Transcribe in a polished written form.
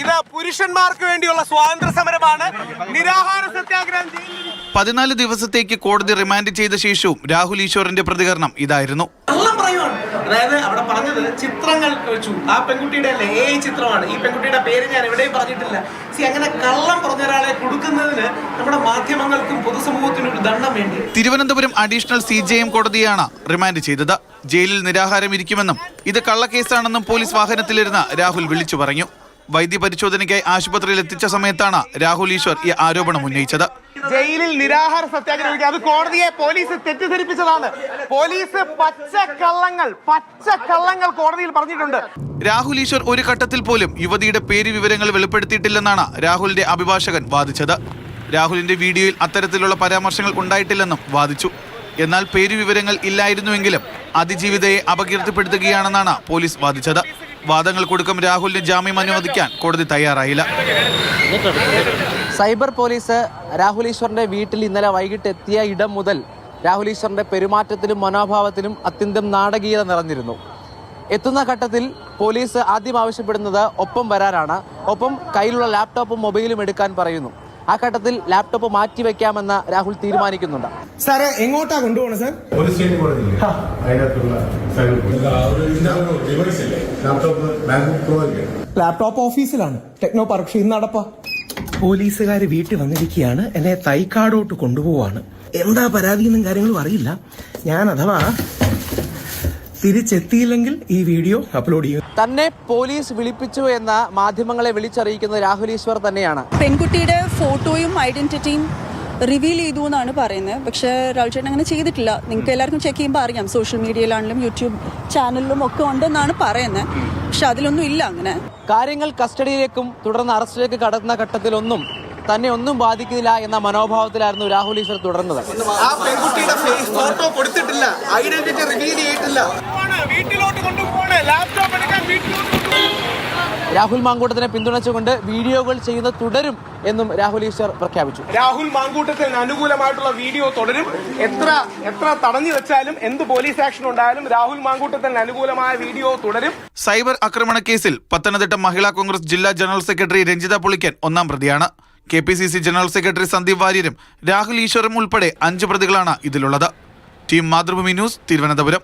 ഇത് പുരുഷന്മാർക്ക് വേണ്ടിയുള്ള സ്വാതന്ത്ര്യ സമരമാണ്. നിരാഹാര സത്യാഗ്രഹം 14 ദിവസത്തേക്ക് കോടതി റിമാൻഡ് ചെയ്ത ശേഷവും രാഹുൽ ഈശ്വറിന്റെ പ്രതികരണം ഇതായിരുന്നു. അതായത് അവിടെ പറഞ്ഞത് ചിത്രങ്ങൾ വെച്ചു, ആ പെൺകുട്ടിയുടെ അല്ലേ ചിത്രമാണ്, ഈ പെൺകുട്ടിയുടെ പേര് ഞാൻ എവിടെയും പറഞ്ഞിട്ടില്ല. അങ്ങനെ കള്ളം പറഞ്ഞ ഒരാളെ കൊടുക്കുന്നതിന് നമ്മുടെ മാധ്യമങ്ങൾക്കും പൊതുസമൂഹത്തിനും ഒരു ദണ്ഡം വേണ്ടി. തിരുവനന്തപുരം അഡീഷണൽ CJM കോടതിയാണ് റിമാൻഡ് ചെയ്തത്. ജയിലിൽ നിരാഹാരം ഇരിക്കുമെന്നും ഇത് കള്ളക്കേസാണെന്നും പോലീസ് വാഹനത്തിലിരുന്ന് രാഹുൽ വിളിച്ചു പറഞ്ഞു. വൈദ്യപരിശോധനയ്ക്കായി ആശുപത്രിയിൽ എത്തിച്ച സമയത്താണ് രാഹുൽ ഈശ്വർ ഈ ആരോപണം ഉന്നയിച്ചത്. ജയിലിൽ നിരാഹാര സത്യാഗ്രഹം അത് കോടതിയെ പോലീസ് തെറ്റിദ്ധരിപ്പിച്ചതാണ്. പോലീസ് പച്ചക്കള്ളങ്ങൾ കോടതിയിൽ പറഞ്ഞിട്ടുണ്ട്. രാഹുൽ ഈശ്വർ ഒരു ഘട്ടത്തിൽ പോലും യുവതിയുടെ പേര് വിവരങ്ങൾ വെളിപ്പെടുത്തിയിട്ടില്ലെന്നാണ് രാഹുലിന്റെ അഭിഭാഷകൻ വാദിച്ചത്. രാഹുലിന്റെ വീഡിയോയിൽ അത്തരത്തിലുള്ള പരാമർശങ്ങൾ ഉണ്ടായിട്ടില്ലെന്നും വാദിച്ചു. എന്നാൽ പേര് വിവരങ്ങൾ ഇല്ലായിരുന്നുവെങ്കിലും അതിജീവിതയെ അപകീർത്തിപ്പെടുത്തുകയാണെന്നാണ് പോലീസ് വാദിച്ചത്. വാദങ്ങൾക്കൊടുക്കം രാഹുലിന് ജാമ്യം അനുവദിക്കാൻ കോടതി തയ്യാറായില്ല. സൈബർ പോലീസ് രാഹുൽ ഈശ്വറിന്റെ വീട്ടിൽ ഇന്നലെ വൈകിട്ട് എത്തിയ ഇടം മുതൽ രാഹുൽ ഈശ്വറിന്റെ പെരുമാറ്റത്തിലും മനോഭാവത്തിലും അത്യന്തം നാടകീയത നിറഞ്ഞിരുന്നു. എത്തുന്ന ഘട്ടത്തിൽ പോലീസ് ആദ്യം ആവശ്യപ്പെടുന്നത് ഒപ്പം വരാനാണ്. ഒപ്പം കയ്യിലുള്ള ലാപ്ടോപ്പും മൊബൈലും എടുക്കാൻ പറയുന്നു. ആ ഘട്ടത്തിൽ ലാപ്ടോപ്പ് മാറ്റിവെക്കാമെന്ന് രാഹുൽ തീരുമാനിക്കുന്നുണ്ട്. സാറേ എങ്ങോട്ടാ കൊണ്ടുപോകണം സാർ? ലാപ്ടോപ്പ് ഓഫീസിലാണ്, ടെക്നോ പാർക്ക്. പക്ഷെ ഇന്ന് അടപ്പാ. പോലീസുകാർ വീട്ടിൽ വന്നിരിക്കുകയാണ്. എന്നെ തൈക്കാടോട്ട് കൊണ്ടുപോവാണ്. എന്താ പരാതിയെന്നും കാര്യങ്ങളും അറിയില്ല. ഞാൻ അഥവാ തിരിച്ചെത്തിയില്ലെങ്കിൽ ഈ വീഡിയോ അപ്ലോഡ് ചെയ്യും. തന്നെ പോലീസ് വിളിപ്പിച്ചു എന്ന മാധ്യമങ്ങളെ വിളിച്ചറിയിക്കുന്നത് രാഹുൽ ഈശ്വർ തന്നെയാണ്. പെൺകുട്ടിയുടെ ഫോട്ടോയും ഐഡന്റിറ്റിയും റിവീൽ ചെയ്തു എന്നാണ് പറയുന്നത്. പക്ഷേ രാഹുൽ ചേട്ടൻ അങ്ങനെ ചെയ്തിട്ടില്ല. നിങ്ങൾക്ക് എല്ലാവർക്കും ചെക്ക് ചെയ്യുമ്പോൾ അറിയാം, സോഷ്യൽ മീഡിയയിലാണെങ്കിലും യൂട്യൂബ് ചാനലിലും ഒക്കെ ഉണ്ടെന്നാണ് പറയുന്നത്. പക്ഷെ അതിലൊന്നും ഇല്ല അങ്ങനെ. കാര്യങ്ങൾ കസ്റ്റഡിയിലേക്കും തുടർന്ന് അറസ്റ്റിലേക്ക് കടക്കുന്ന ഘട്ടത്തിലൊന്നും തന്നെ ഒന്നും ബാധിക്കില്ല എന്ന മനോഭാവത്തിലായിരുന്നു രാഹുൽ ഈശ്വർ തുടർന്നത്. ആ പെൺകുട്ടിയുടെ ഫേസ് ഫോട്ടോ കൊടുത്തിട്ടില്ല, ഐഡന്റിറ്റി റിവീൽ ചെയ്തിട്ടില്ല. വീട്ടിലോട്ട് കൊണ്ടുപോകണേ, ലാപ്ടോപ്പ് എടുക്കാൻ വീട്ടിലോട്ട്. രാഹുൽ മാങ്കൂട്ടത്തിനെ പിന്തുണച്ചുകൊണ്ട് വീഡിയോകൾ ചെയ്യുന്നത് തുടരും എന്നും രാഹുൽ ഈശ്വർ പ്രഖ്യാപിച്ചു. രാഹുൽ മാങ്കൂട്ടത്തിന് അനുകൂലമായിട്ടുള്ള വീഡിയോ തുടരും. എത്ര തടഞ്ഞു വെച്ചാലും, എന്ത് പോലീസ് ആക്ഷൻ ഉണ്ടായാലും രാഹുൽ മാങ്കൂട്ടത്തിന് അനുകൂലമായ വീഡിയോ തുടരും. സൈബർ ആക്രമണ കേസിൽ പത്തനംതിട്ട മഹിളാ കോൺഗ്രസ് ജില്ലാ ജനറൽ സെക്രട്ടറി രഞ്ജിത പുളിക്കൻ ഒന്നാം പ്രതിയാണ്. KPCC ജനറൽ സെക്രട്ടറി സന്ദീപ് വാര്യരും രാഹുൽ ഈശ്വറും ഉൾപ്പെടെ 5 പ്രതികളാണ് ഇതിലുള്ളത്. Team Mathrubhumi news, Thiruvananthapuram.